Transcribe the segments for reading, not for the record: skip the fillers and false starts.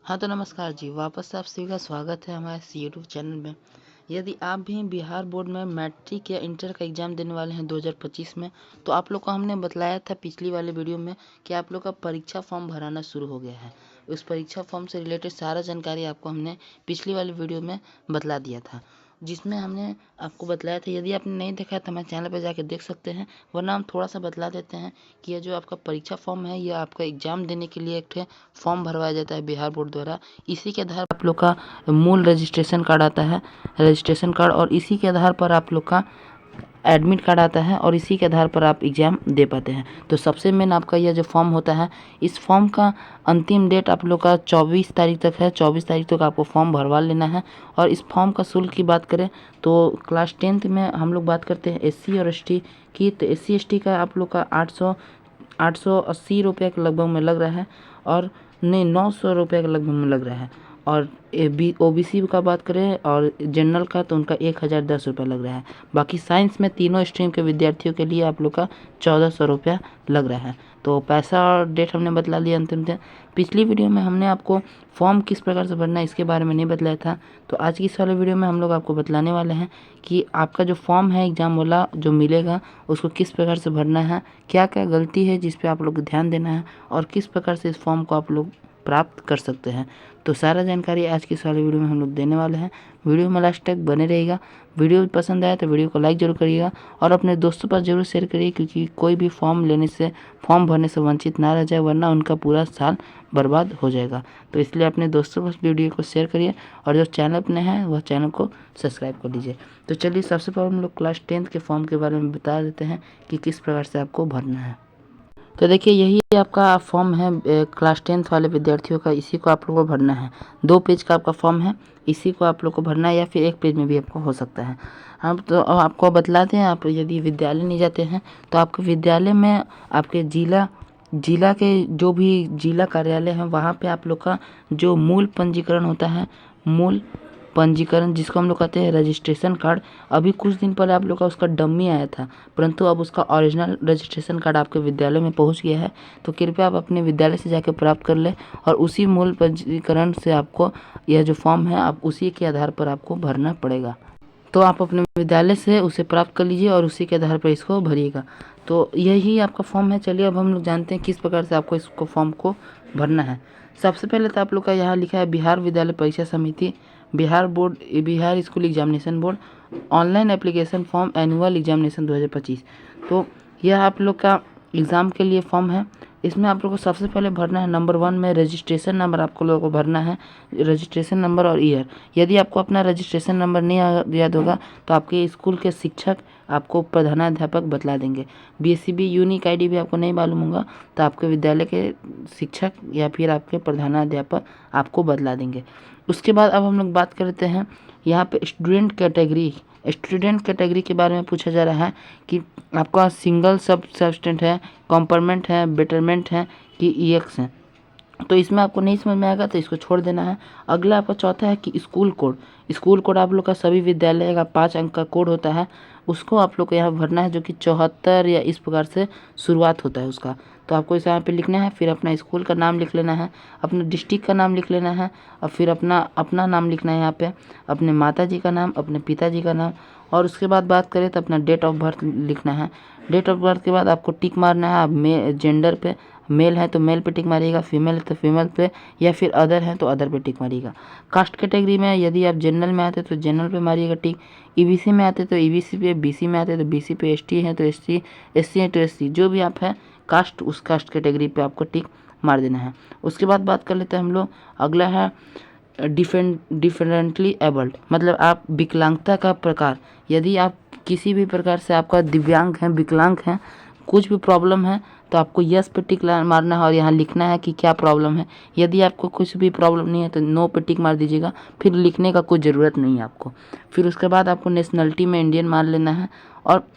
हाँ तो नमस्कार जी, वापस से आप सभी का स्वागत है हमारे इस यूट्यूब चैनल में। यदि आप भी बिहार बोर्ड में मैट्रिक या इंटर का एग्ज़ाम देने वाले हैं 2025 में, तो आप लोग को हमने बतलाया था पिछली वाले वीडियो में कि आप लोग का परीक्षा फॉर्म भराना शुरू हो गया है। उस परीक्षा फॉर्म से रिलेटेड सारा जानकारी आपको हमने पिछली वाले वीडियो में बतला दिया था, जिसमें हमने आपको बतलाया था। यदि आपने नहीं देखा है तो हमारे चैनल पर जाकर देख सकते हैं, वरना हम थोड़ा सा बतला देते हैं कि यह जो आपका परीक्षा फॉर्म है, यह आपका एग्ज़ाम देने के लिए एक फॉर्म भरवाया जाता है बिहार बोर्ड द्वारा। इसी के आधार पर आप लोग का मूल रजिस्ट्रेशन कार्ड आता है, रजिस्ट्रेशन कार्ड, और इसी के आधार पर आप लोग का एडमिट कार्ड आता है, और इसी के आधार पर आप एग्ज़ाम दे पाते हैं। तो सबसे मेन आपका यह जो फॉर्म होता है, इस फॉर्म का अंतिम डेट आप लोग का 24 तारीख तक है। 24 तारीख तक आपको फॉर्म भरवा लेना है। और इस फॉर्म का शुल्क की बात करें तो क्लास 10th में हम लोग बात करते हैं SC और ST की, तो SC ST का आप लोग का 880 रुपये के लगभग में लग रहा है, और नहीं 900 रुपये के लगभग में लग रहा है। और OBC का बात करें और जनरल का तो उनका 1010 रुपये लग रहा है। बाकी साइंस में तीनों स्ट्रीम के विद्यार्थियों के लिए आप लोग का 1400 रुपया लग रहा है। तो पैसा और डेट हमने बतला लिया अंतिम दिन। पिछली वीडियो में हमने आपको फॉर्म किस प्रकार से भरना है इसके बारे में नहीं बतलाया था, तो आज की इस वाले वीडियो में हम लोग आपको बतलाने वाले हैं कि आपका जो फॉर्म है एग्ज़ाम वाला जो मिलेगा उसको किस प्रकार से भरना है, क्या क्या गलती है जिस पे आप लोग को ध्यान देना है, और किस प्रकार से इस फॉर्म को आप लोग प्राप्त कर सकते हैं। तो सारा जानकारी आज की इस वाले वीडियो में हम लोग देने वाले हैं। वीडियो में लास्ट तक बने रहिएगा। वीडियो पसंद आए तो वीडियो को लाइक जरूर करिएगा, और अपने दोस्तों पर जरूर शेयर करिए, क्योंकि कोई भी फॉर्म भरने से वंचित ना रह जाए, वरना उनका पूरा साल बर्बाद हो जाएगा। तो इसलिए अपने दोस्तों पर वीडियो को शेयर करिए, और जो चैनल पर नए हैं वह चैनल को सब्सक्राइब कर लीजिए। तो चलिए सबसे पहले हम लोग क्लास 10th के फॉर्म के बारे में बता देते हैं कि किस प्रकार से आपको भरना है। तो देखिए यही आपका फॉर्म है क्लास 10th वाले विद्यार्थियों का। इसी को आप लोग को भरना है। 2 पेज का आपका फॉर्म है, इसी को आप लोग को भरना है, या फिर 1 पेज में भी आपको हो सकता है। हम तो आपको बतलाते हैं, आप यदि विद्यालय नहीं जाते हैं तो आपके विद्यालय में आपके जिला के जो भी जिला कार्यालय हैं वहाँ पे आप लोग का जो मूल पंजीकरण होता है, मूल पंजीकरण जिसको हम लोग कहते हैं रजिस्ट्रेशन कार्ड, अभी कुछ दिन पहले आप लोग का उसका डम्मी आया था, परंतु अब उसका ओरिजिनल रजिस्ट्रेशन कार्ड आपके विद्यालय में पहुंच गया है। तो कृपया आप अपने विद्यालय से जाकर प्राप्त कर लें, और उसी मूल पंजीकरण से आपको यह जो फॉर्म है आप उसी के आधार पर आपको भरना पड़ेगा। तो आप अपने विद्यालय से उसे प्राप्त कर लीजिए और उसी के आधार पर इसको भरिएगा। तो यही आपका फॉर्म है। चलिए अब हम लोग जानते हैं किस प्रकार से आपको इसको फॉर्म को भरना है। सबसे पहले तो आप लोग का यहाँ लिखा है बिहार विद्यालय परीक्षा समिति, Bihar board, Bihar school examination board, online application form annual examination 2025। तो यह आप लोग का एग्ज़ाम के लिए फॉर्म है। इसमें आप लोग को सबसे पहले भरना है नंबर 1 में रजिस्ट्रेशन नंबर आपको लोगों को भरना है, रजिस्ट्रेशन नंबर और ईयर। यदि आपको अपना रजिस्ट्रेशन नंबर नहीं याद होगा तो आपके स्कूल के शिक्षक आपको प्रधानाध्यापक बतला देंगे। BSCB यूनिक ID भी आपको नहीं मालूम होगा तो आपके विद्यालय के शिक्षक या फिर आपके प्रधानाध्यापक आपको बतला देंगे। उसके बाद अब हम लोग बात करते हैं यहाँ पे स्टूडेंट कैटेगरी के बारे में पूछा जा रहा है कि आपका सिंगल सब्सटेंट है, कॉम्पार्टमेंट है, बेटरमेंट है कि EX है। तो इसमें आपको नहीं समझ में आएगा तो इसको छोड़ देना है। अगला आपका चौथा है कि स्कूल कोड आप लोग का सभी विद्यालय का 5 अंक का कोड होता है, उसको आप लोग को यहाँ भरना है, जो कि 74 या इस प्रकार से शुरुआत होता है उसका। तो आपको इस यहाँ पे लिखना है, फिर अपना स्कूल का नाम लिख लेना है, अपना डिस्ट्रिक्ट का नाम लिख लेना है, और फिर अपना नाम लिखना है यहाँ पे, अपने माता जी का नाम, अपने पिताजी का नाम, और उसके बाद बात करें तो अपना डेट ऑफ बर्थ लिखना है। डेट ऑफ बर्थ के बाद आपको टिक मारना है। आप जेंडर पे मेल है तो मेल पे टिक मारिएगा, फीमेल है तो फीमेल पे, या फिर अदर है तो अदर पे टिक मारिएगा। कास्ट कैटेगरी में यदि आप जनरल में आते तो जनरल पे मारिएगा टिक, EBC में आते तो EBC पे, BC में आते तो BC पे, ST है तो ST, SC है तो SC, जो भी आप है कास्ट उस कास्ट कैटेगरी पे आपको टिक मार देना है। उसके बाद बात कर लेते हैं हम लोग। अगला है डिफरेंटली एबल्ड, मतलब आप विकलांगता का प्रकार। यदि आप किसी भी प्रकार से आपका दिव्यांग हैं, विकलांग हैं, कुछ भी प्रॉब्लम है तो आपको यस पे टिक मारना है और यहाँ लिखना है कि क्या प्रॉब्लम है। यदि आपको कुछ भी प्रॉब्लम नहीं है तो नो पे टिक मार दीजिएगा, फिर लिखने का कोई ज़रूरत नहीं है आपको। फिर उसके बाद आपको नेशनलिटी में इंडियन मान लेना है, और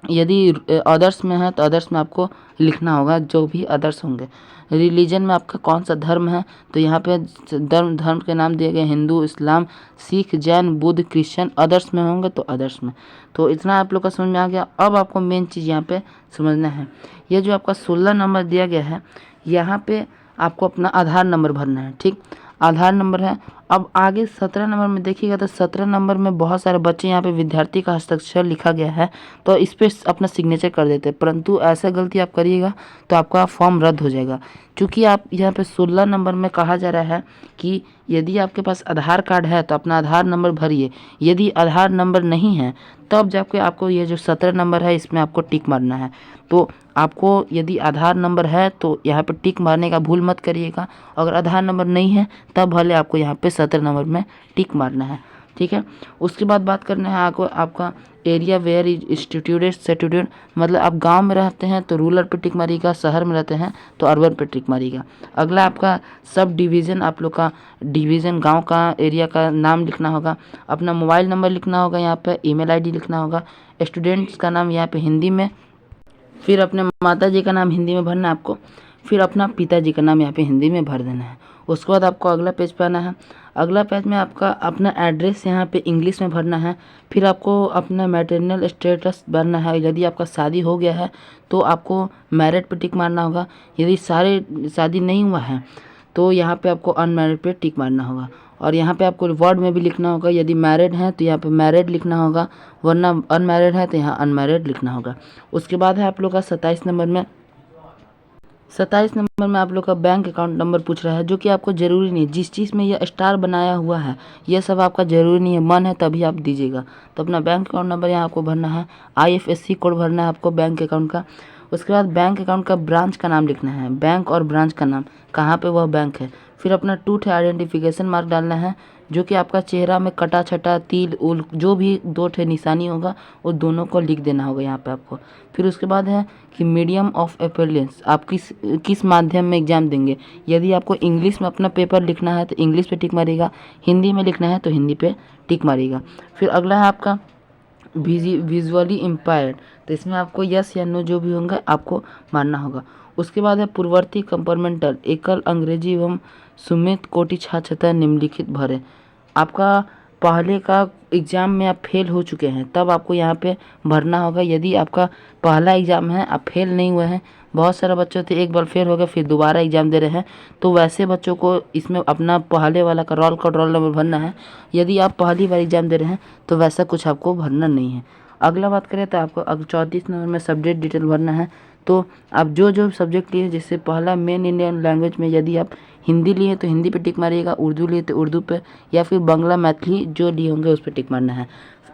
यदि अदर्स में है तो अदर्स में आपको लिखना होगा जो भी अदर्स होंगे। रिलीजन में आपका कौन सा धर्म है तो यहाँ पे धर्म के नाम दिए गए हिंदू, इस्लाम, सिख, जैन, बुद्ध, क्रिश्चियन। अदर्स में होंगे तो अदर्स में। तो इतना आप लोग का समझ में आ गया। अब आपको मेन चीज़ यहाँ पे समझना है, ये जो आपका 16 नंबर दिया गया है यहाँ पे आपको अपना आधार नंबर भरना है। ठीक, आधार नंबर है। अब आगे 17 नंबर में देखिएगा तो 17 नंबर में बहुत सारे बच्चे यहाँ पे विद्यार्थी का हस्ताक्षर लिखा गया है, तो इस पर अपना सिग्नेचर कर देते हैं, परंतु ऐसा गलती आप करिएगा तो आपका फॉर्म रद्द हो जाएगा। क्योंकि आप यहाँ पे 16 नंबर में कहा जा रहा है कि यदि आपके पास आधार कार्ड है तो अपना आधार नंबर भरिए, यदि आधार नंबर नहीं है तब जाके आपको ये जो 17 नंबर है इसमें आपको टिक मारना है। तो आपको यदि आधार नंबर है तो यहाँ पे टिक मारने का भूल मत करिएगा, अगर आधार नंबर नहीं है तब भले आपको यहाँ पे 17 नंबर में टिक मारना है, ठीक है। उसके बाद बात करना है आपका एरिया वेयर इज इंस्टीट्यूटेड मतलब आप गांव में रहते हैं तो रूरल पे टिक मारिएगा, शहर में रहते हैं तो अर्बन पे टिक मारिएगा। अगला आपका सब डिवीज़न, आप लोग का डिवीज़न गांव का एरिया का नाम लिखना होगा, अपना मोबाइल नंबर लिखना होगा, यहाँ पे ईमेल आईडी लिखना होगा, स्टूडेंट्स का नाम यहाँ पे हिंदी में, फिर अपने माता जी का नाम हिंदी में भरना है आपको, फिर अपना पिताजी का नाम यहाँ पे हिंदी में भर देना है। उसके बाद आपको अगला पेज पे आना है। अगला पेज में आपका अपना एड्रेस यहाँ पे इंग्लिश में भरना है। फिर आपको अपना मैटरनल स्टेटस भरना है, यदि आपका शादी हो गया है तो आपको मैरिड पे टिक मारना होगा, यदि शादी नहीं हुआ है तो यहाँ पे आपको अनमैरिड पे टिक मारना होगा। और यहाँ पे आपको वर्ड में भी लिखना होगा, यदि मैरिड है तो यहाँ पे मैरिड लिखना होगा, वरना अनमैरिड है तो यहाँ अनमैरिड लिखना होगा। उसके बाद है आप लोग का 27 नंबर में आप लोग का बैंक अकाउंट नंबर पूछ रहा है, जो कि आपको ज़रूरी नहीं है। जिस चीज़ में यह स्टार बनाया हुआ है यह सब आपका ज़रूरी नहीं है, मन है तभी आप दीजिएगा। तो अपना बैंक अकाउंट नंबर यहाँ आपको भरना है, IFSC कोड भरना है आपको बैंक अकाउंट का। उसके बाद बैंक अकाउंट का ब्रांच का नाम लिखना है, बैंक और ब्रांच का नाम, कहाँ पे वह बैंक है। फिर अपना 2 आइडेंटिफिकेशन मार्क डालना है, जो कि आपका चेहरा में कटा छटा तिल उल जो भी 2 निशानी होगा वो दोनों को लिख देना होगा यहाँ पे आपको। फिर उसके बाद है कि मीडियम ऑफ अपियरेंस, आप किस माध्यम में एग्जाम देंगे। यदि आपको इंग्लिश में अपना पेपर लिखना है तो इंग्लिश पे टिक मारिएगा, हिंदी में लिखना है तो हिंदी पे टिक मारिएगा। फिर अगला है आपका विजुअली इम्पायर्ड, तो इसमें आपको यस या नो जो भी होंगे आपको मानना होगा। उसके बाद है पूर्ववर्ती कंपार्टमेंटल एकल अंग्रेजी एवं सुमित कोटि छात्र निम्नलिखित भरे। आपका पहले का एग्ज़ाम में आप फेल हो चुके हैं तब आपको यहाँ पे भरना होगा। यदि आपका पहला एग्ज़ाम है आप फेल नहीं हुए हैं, बहुत सारे बच्चे थे एक बार फेल हो गए फिर दोबारा एग्ज़ाम दे रहे हैं, तो वैसे बच्चों को इसमें अपना पहले वाला का रोल नंबर भरना है। यदि आप पहली बार एग्ज़ाम दे रहे हैं तो वैसा कुछ आपको भरना नहीं है। अगला बात करें तो आपको 34 नंबर में सब्जेक्ट डिटेल भरना है। तो आप जो सब्जेक्ट लिए, जैसे पहला मेन इंडियन लैंग्वेज में यदि आप हिंदी लिए तो हिंदी पे टिक मारिएगा, उर्दू लिए तो उर्दू पे, या फिर बांग्ला मैथिली जो लिए होंगे उस पर टिक मारना है,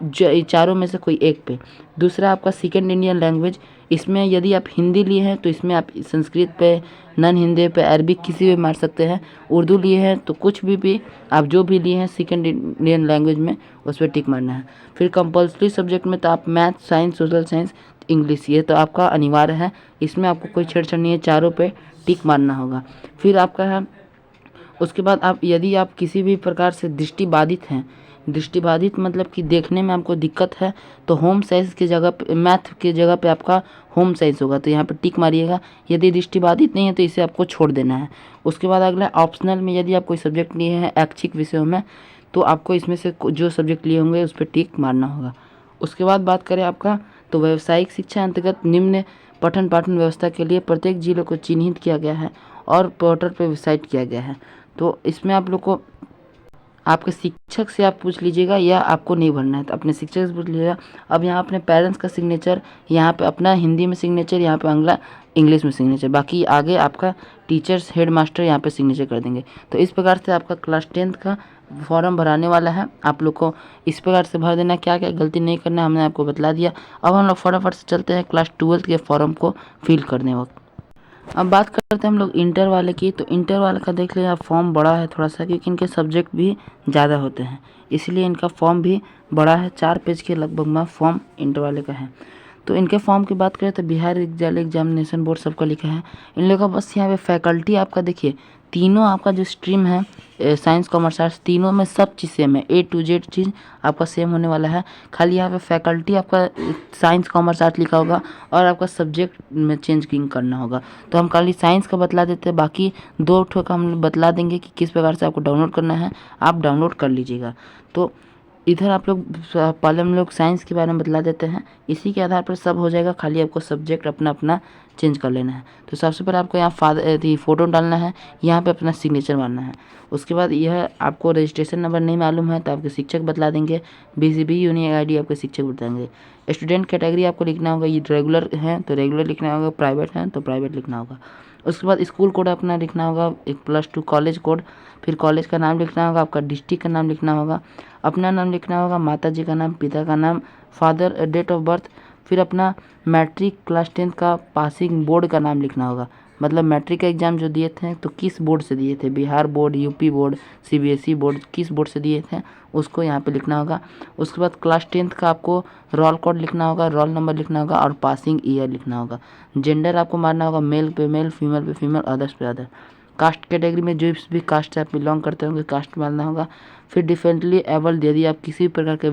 जो चारों में से कोई एक पे। दूसरा आपका सेकेंड इंडियन लैंग्वेज, इसमें यदि आप हिंदी लिए हैं तो इसमें आप संस्कृत पे, नॉन हिंदी पे, अरबिक किसी भी मार सकते हैं। उर्दू लिए हैं तो कुछ भी आप जो भी लिए हैं सेकेंड इंडियन लैंग्वेज में उस पर टिक मारना है। फिर कंपल्सरी सब्जेक्ट में तो आप math, science, social science, English, ये तो आपका अनिवार्य है, इसमें आपको कोई छेड़छाड़ नहीं है, चारों पे टिक मारना होगा। फिर आपका है उसके बाद यदि आप किसी भी प्रकार से दृष्टिबाधित हैं, दृष्टिबाधित मतलब कि देखने में आपको दिक्कत है, तो होम साइंस की जगह पे, मैथ की जगह पे आपका होम साइंस होगा, तो यहाँ पे टिक मारिएगा। यदि दृष्टिबाधित नहीं है तो इसे आपको छोड़ देना है। उसके बाद अगला ऑप्शनल में यदि आप कोई सब्जेक्ट लिए हैं ऐच्छिक विषयों में तो आपको इसमें से जो सब्जेक्ट लिए होंगे उस पर टिक मारना होगा। उसके बाद बात करें आपका तो व्यावसायिक शिक्षा अंतर्गत निम्न पठन पाठन व्यवस्था के लिए प्रत्येक जिले को चिन्हित किया गया है और पोर्टल पर वेबसाइट किया गया है। तो इसमें आप लोग को आपके शिक्षक से आप पूछ लीजिएगा, या आपको नहीं भरना है तो अपने शिक्षक से पूछ लीजिएगा। अब यहाँ अपने पेरेंट्स का सिग्नेचर, यहाँ पे अपना हिंदी में सिग्नेचर, यहाँ पे अगला इंग्लिश में सिग्नेचर, बाकी आगे आपका टीचर्स हेड मास्टर यहाँ पे सिग्नेचर कर देंगे। तो इस प्रकार से आपका क्लास 10th का फॉर्म भराने वाला है, आप लोग को इस प्रकार से भर देना, क्या क्या गलती नहीं करना है हमने आपको बतला दिया। अब हम लोग फटाफट से चलते हैं क्लास 12th के फॉर्म को फिल करने वक्त। अब बात करते हैं हम लोग इंटर वाले की। तो इंटर वाले का देख लिया फॉर्म बड़ा है थोड़ा सा, क्योंकि इनके सब्जेक्ट भी ज़्यादा होते हैं, इसलिए इनका फॉर्म भी बड़ा है, 4 पेज के लगभग में फॉर्म इंटर वाले का है। तो इनके फॉर्म की बात करें तो बिहार एग्जामिनेशन बोर्ड सबका लिखा है। इन लोगों का बस यहाँ पे फैकल्टी आपका देखिए, तीनों आपका जो स्ट्रीम है साइंस कॉमर्स आर्ट्स, तीनों में सब चीज़ सेम है, A to Z चीज़ आपका सेम होने वाला है। खाली यहाँ पे फैकल्टी आपका साइंस कॉमर्स आर्ट्स लिखा होगा और आपका सब्जेक्ट में चेंज करना होगा। तो हम खाली साइंस का बतला देते हैं, बाकी 2 का हम बतला देंगे कि किस प्रकार से आपको डाउनलोड करना है, आप डाउनलोड कर लीजिएगा। तो इधर आप लोग पहले हम लोग साइंस के बारे में बतला देते हैं, इसी के आधार पर सब हो जाएगा, खाली आपको सब्जेक्ट अपना अपना चेंज कर लेना है। तो सबसे पहले आपको यहाँ फ़ोटो डालना है, यहाँ पे अपना सिग्नेचर मारना है। उसके बाद यह आपको रजिस्ट्रेशन नंबर नहीं मालूम है तो आपके शिक्षक बतला देंगे, BCB यूनिक ID आपके शिक्षक बताएंगे। स्टूडेंट कैटेगरी आपको लिखना होगा, ये रेगुलर है तो रेगुलर लिखना होगा, प्राइवेट है तो प्राइवेट लिखना होगा। उसके बाद स्कूल कोड अपना लिखना होगा, एक +2 कॉलेज कोड, फिर कॉलेज का नाम लिखना होगा, आपका डिस्ट्रिक्ट का नाम लिखना होगा, अपना नाम लिखना होगा, माता जी का नाम, पिता का नाम, फादर, डेट ऑफ बर्थ, फिर अपना मैट्रिक क्लास 10 का पासिंग बोर्ड का नाम लिखना होगा। मतलब मैट्रिक का एग्ज़ाम जो दिए थे तो किस बोर्ड से दिए थे, Bihar board, UP board, CBSE board, किस बोर्ड से दिए थे उसको यहाँ पे लिखना होगा। उसके बाद क्लास 10th का आपको रोल कोड लिखना होगा, रोल नंबर लिखना होगा और पासिंग ईयर लिखना होगा। जेंडर आपको मारना होगा, मेल पे मेल, फीमेल पे फीमेल, अदर्स पे अदर। कास्ट कैटेगरी में जो भी कास्ट से आप बिलोंग करते होंगे कास्ट मारना होगा। फिर डिफरेंटली एबल्ड, यदि आप किसी भी प्रकार के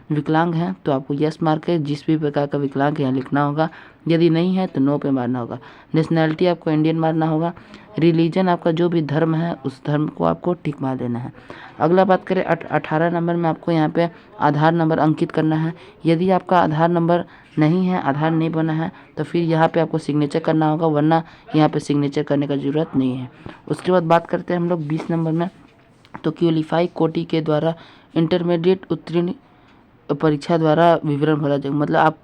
विकलांग हैं तो आपको यस मार के जिस भी प्रकार का विकलांग है यहाँ लिखना होगा, यदि नहीं है तो नो पे मारना होगा। नेशनैलिटी आपको इंडियन मारना होगा। रिलीजन आपका जो भी धर्म है उस धर्म को आपको टिक मार देना है। अगला बात करें 18 नंबर में आपको यहाँ पे आधार नंबर अंकित करना है। यदि आपका आधार नंबर नहीं है, आधार नहीं बना है तो फिर यहाँ पे आपको सिग्नेचर करना होगा, वरना यहाँ पे सिग्नेचर करने का ज़रूरत नहीं है। उसके बाद बात करते हैं हम लोग 20 नंबर में, तो क्वालिफाई कोटि के द्वारा इंटरमीडिएट उत्तीर्ण परीक्षा द्वारा विवरण भरा जाएगा। मतलब आप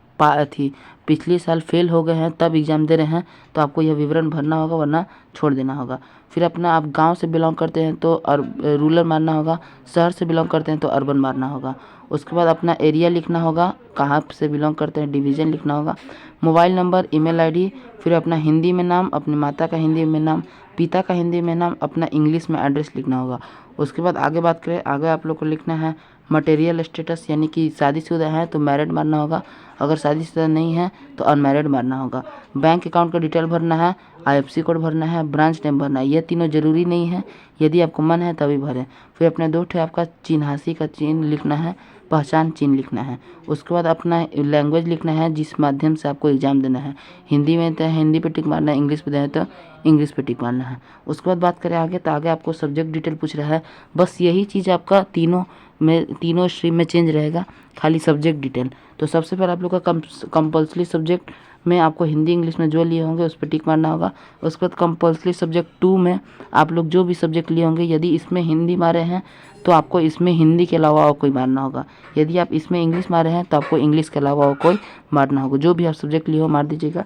पिछले साल फेल हो गए हैं तब एग्ज़ाम दे रहे हैं तो आपको यह विवरण भरना होगा, वरना छोड़ देना होगा। फिर अपना आप गांव से बिलोंग करते हैं तो रूरल मारना होगा, शहर से बिलोंग करते हैं तो अर्बन मारना होगा। उसके बाद अपना एरिया लिखना होगा, कहाँ से बिलोंग करते हैं डिवीज़न लिखना होगा, मोबाइल नंबर, ईमेल ID, फिर अपना हिंदी में नाम, अपनी माता का हिंदी में नाम, पिता का हिंदी में नाम, अपना इंग्लिश में एड्रेस लिखना होगा। उसके बाद आगे बात करें, आगे आप लोग को लिखना है मटेरियल स्टेटस, यानी कि शादीशुदा है तो मैरिड मारना होगा, अगर शादीशुदा नहीं है तो अनमैरिड मारना होगा। बैंक अकाउंट का डिटेल भरना है, IFSC कोड भरना है, ब्रांच नेम भरना है। ये तीनों ज़रूरी नहीं है, यदि आपको मन है तभी भरें। फिर अपने 2 ठे आपका चिन्हासी का चिन्ह लिखना है, पहचान चिन्ह लिखना है। उसके बाद अपना लैंग्वेज लिखना है जिस माध्यम से आपको एग्ज़ाम देना है। हिंदी में तो हिंदी पे टिक मारना है, इंग्लिश पे देना है तो इंग्लिश पे टिक मारना है। उसके बाद बात करें आगे, तो आगे आपको सब्जेक्ट डिटेल पूछ रहा है। बस यही चीज़ आपका तीनों स्ट्रीम में चेंज रहेगा, खाली सब्जेक्ट डिटेल। तो सबसे पहले आप लोग का कंपल्सरी सब्जेक्ट में आपको हिंदी इंग्लिश में जो लिए होंगे उस पर टिक मारना होगा। उसके बाद कंपल्सरी सब्जेक्ट 2 में आप लोग जो भी सब्जेक्ट लिए होंगे, यदि इसमें हिंदी मारे हैं तो आपको इसमें हिंदी के अलावा और कोई मारना होगा। यदि आप इसमें इंग्लिश मारे हैं तो आपको इंग्लिश के अलावा और कोई मारना होगा। जो भी आप सब्जेक्ट लिए हो मार दीजिएगा।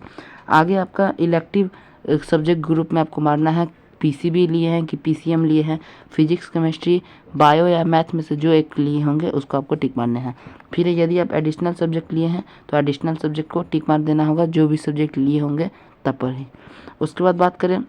आगे आपका इलेक्टिव सब्जेक्ट ग्रुप में आपको मारना है, PCB लिए हैं कि PCM लिए हैं, फिजिक्स, केमिस्ट्री, बायो या मैथ में से जो एक लिए होंगे उसको आपको टिक मारना है। फिर यदि आप एडिशनल सब्जेक्ट लिए हैं तो एडिशनल सब्जेक्ट को टिक मार देना होगा, जो भी सब्जेक्ट लिए होंगे तब पर ही। उसके बाद बात करें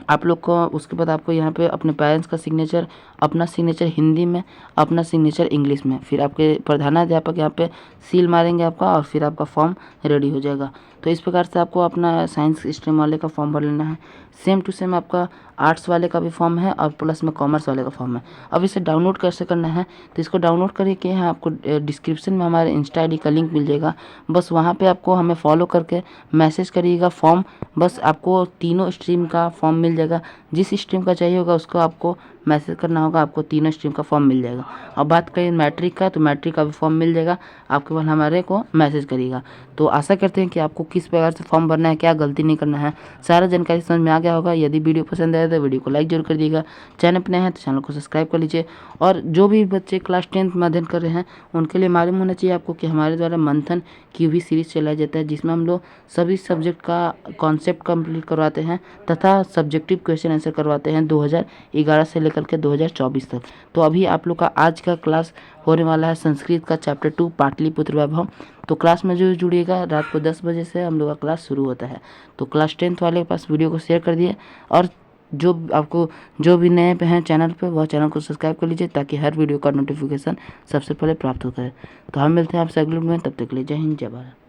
आप लोग को, उसके बाद आपको यहाँ पे अपने पेरेंट्स का सिग्नेचर, अपना सिग्नेचर हिंदी में, अपना सिग्नेचर इंग्लिश में, फिर आपके प्रधानाध्यापक यहाँ पे सील मारेंगे आपका और फिर आपका फॉर्म रेडी हो जाएगा। तो इस प्रकार से आपको अपना साइंस स्ट्रीम वाले का फॉर्म भर लेना है। सेम टू सेम आपका आर्ट्स वाले का भी फॉर्म है और प्लस में कॉमर्स वाले का फॉर्म है। अब इसे डाउनलोड कैसे करना है, तो इसको डाउनलोड करके यहाँ आपको डिस्क्रिप्शन में हमारे इंस्टा ID का लिंक मिल जाएगा। बस वहाँ पे आपको हमें फॉलो करके मैसेज करिएगा फॉर्म, बस आपको तीनों स्ट्रीम का फॉर्म मिल जाएगा। जिस स्ट्रीम का चाहिए होगा उसको आपको मैसेज करना होगा, आपको तीनों स्ट्रीम का फॉर्म मिल जाएगा। अब बात करें मैट्रिक का, तो मैट्रिक का भी फॉर्म मिल जाएगा, आपके पास हमारे को मैसेज करिएगा। तो आशा करते हैं कि आपको किस प्रकार से फॉर्म भरना है, क्या गलती नहीं करना है, सारा जानकारी समझ में आ गया होगा। यदि वीडियो पसंद आए तो वीडियो को लाइक जरूर कर दीजिएगा, चैनल पर नए हैं तो चैनल को सब्सक्राइब कर लीजिए। और जो भी बच्चे क्लास 10th में अध्ययन कर रहे हैं उनके लिए मालूम होना चाहिए आपको कि हमारे द्वारा मंथन QV सीरीज़ चलाया जाता है, जिसमें हम लोग सभी सब्जेक्ट का कॉन्सेप्ट कंप्लीट करवाते हैं तथा सब्जेक्टिव क्वेश्चन आंसर करवाते हैं 2011 से लेकर के 2024 तक। तो अभी आप लोग का आज का क्लास होने वाला है संस्कृत का चैप्टर 2 पाटलिपुत्र वैभव। तो क्लास में जो जुड़िएगा, रात को 10 बजे से हम लोग का क्लास शुरू होता है। तो क्लास 10th वाले के पास वीडियो को शेयर कर दिए, और जो भी नए पे हैं चैनल पे वह चैनल को सब्सक्राइब कर लीजिए ताकि हर वीडियो का नोटिफिकेशन सबसे पहले प्राप्त होता है। तो हम मिलते हैं आपसे अगले वीडियो में, तब तक के लिए जय हिंद जय भारत।